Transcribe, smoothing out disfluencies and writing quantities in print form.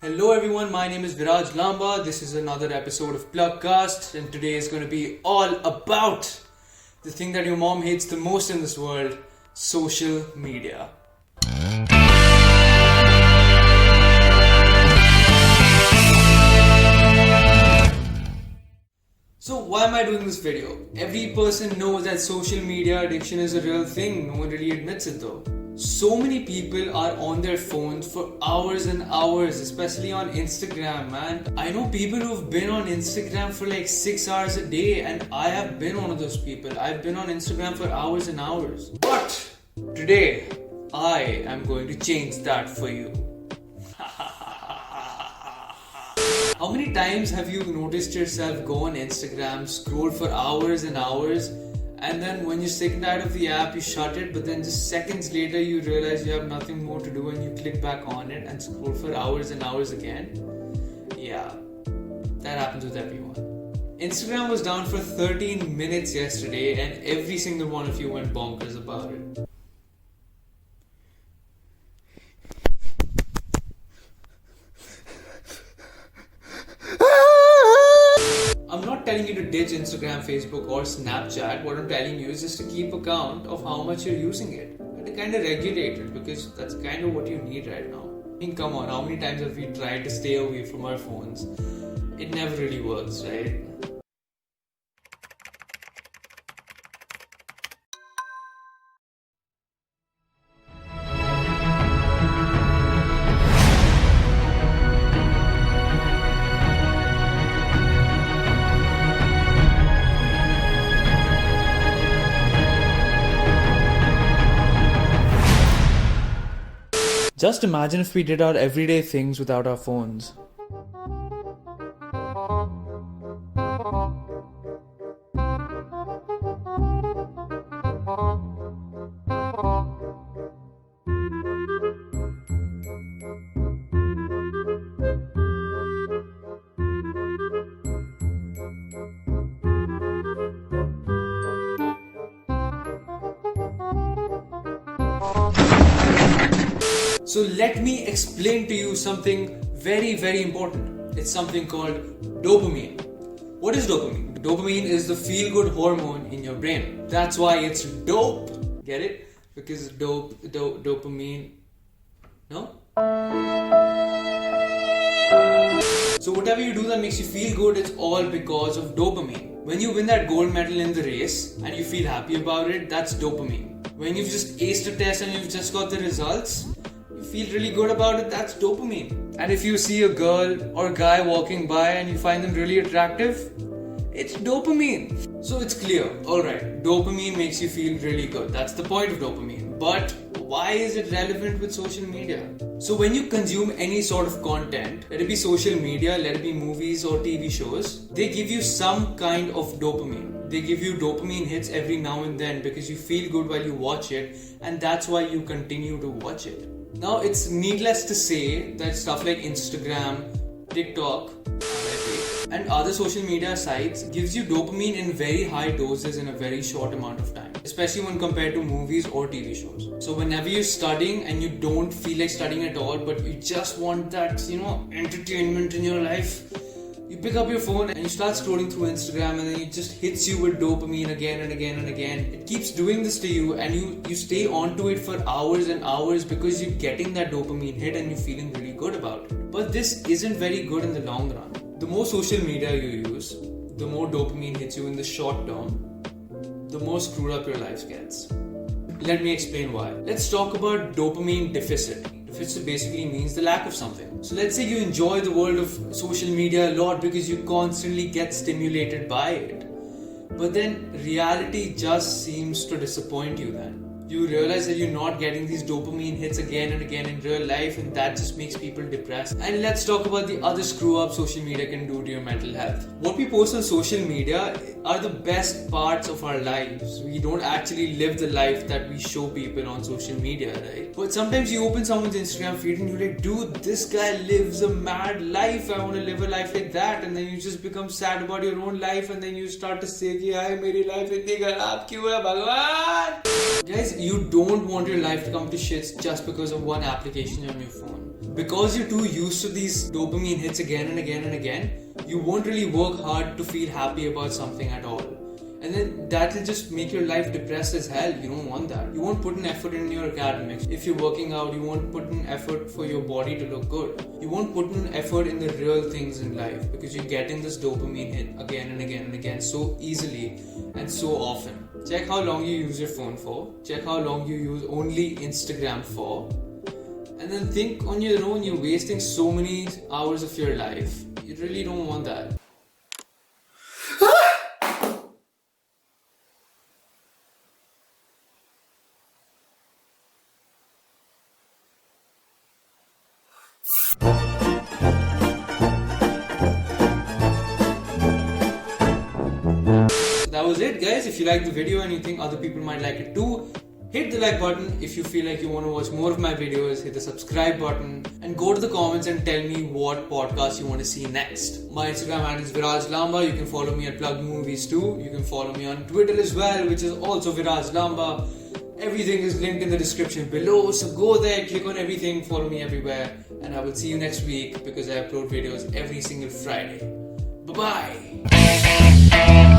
Hello everyone, my name is Viraj Lamba. This is another episode of PlugCast, and today is going to be all about the thing that your mom hates the most in this world, social media. So why am I doing this video? Every person knows that social media addiction is a real thing. No one really admits it though. So many people are on their phones for hours and hours, especially on Instagram, man. I know people who've been on Instagram for like 6 hours a day, and I have been one of those people. I've been on Instagram for hours and hours. But today, I am going to change that for you. How many times have you noticed yourself go on Instagram, scroll for hours and hours, and then when you're sick and tired of the app, you shut it, but then just seconds later you realize you have nothing more to do and you click back on it and scroll for hours and hours again? Yeah, that happens with everyone. Instagram was down for 13 minutes yesterday and every single one of you went bonkers about it. I'm not telling you to ditch Instagram, Facebook or Snapchat. What I'm telling you is just to keep account of how much you're using it and to kind of regulate it, because that's kind of what you need right now. I mean, come on, how many times have we tried to stay away from our phones? It never really works, right? Just imagine if we did our everyday things without our phones. So let me explain to you something very, very important. It's something called dopamine. What is dopamine? Dopamine is the feel-good hormone in your brain. That's why it's dope. Get it? Because dopamine. No? So whatever you do that makes you feel good, it's all because of dopamine. When you win that gold medal in the race and you feel happy about it, that's dopamine. When you've just aced a test and you've just got the results, feel really good about it, that's dopamine. And if you see a girl or a guy walking by and you find them really attractive, it's dopamine. So it's clear, alright, dopamine makes you feel really good. That's the point of dopamine. But why is it relevant with social media? So when you consume any sort of content, let it be social media, let it be movies or TV shows, they give you some kind of dopamine. They give you dopamine hits every now and then because you feel good while you watch it, and that's why you continue to watch it. Now, it's needless to say that stuff like Instagram, TikTok, and other social media sites gives you dopamine in very high doses in a very short amount of time, especially when compared to movies or TV shows. So whenever you're studying and you don't feel like studying at all, but you just want that, entertainment in your life, you pick up your phone and you start scrolling through Instagram, and then it just hits you with dopamine again and again and again. It keeps doing this to you, and you stay onto it for hours and hours because you're getting that dopamine hit and you're feeling really good about it. But this isn't very good in the long run. The more social media you use, the more dopamine hits you in the short term, the more screwed up your life gets. Let me explain why. Let's talk about dopamine deficit. Deficit basically means the lack of something. So let's say you enjoy the world of social media a lot because you constantly get stimulated by it. But then reality just seems to disappoint you then. You realize that you're not getting these dopamine hits again and again in real life, and that just makes people depressed. And let's talk about the other screw up social media can do to your mental health. What we post on social media are the best parts of our lives. We don't actually live the life that we show people on social media, right? But sometimes you open someone's Instagram feed and you're like, dude, this guy lives a mad life. I want to live a life like that. And then you just become sad about your own life, and then you start to say, "Hi, meri life itni kharab kyun hai, Bhagwan?" Guys, you don't want your life to come to shits just because of one application on your phone. because you're too used to these dopamine hits again and again and again, you won't really work hard to feel happy about something at all. And then that will just make your life depressed as hell. You don't want that. You won't put an effort in your academics. If you're working out, you won't put an effort for your body to look good. You won't put an effort in the real things in life because you're getting this dopamine hit again and again and again so easily and so often. Check how long you use your phone for. Check how long you use only Instagram for. And then think on your own, you're wasting so many hours of your life. You really don't want that. That was it, guys. If you liked the video and you think other people might like it too, hit the like button. If you feel like you want to watch more of my videos, hit the subscribe button and go to the comments and tell me what podcast you want to see next. My Instagram handle is Viraj Lamba. You can follow me at Plug Movies too. You can follow me on Twitter as well, which is also Viraj Lamba. Everything is linked in the description below, so go there, click on everything, follow me everywhere, and I will see you next week because I upload videos every single Friday. Bye-bye!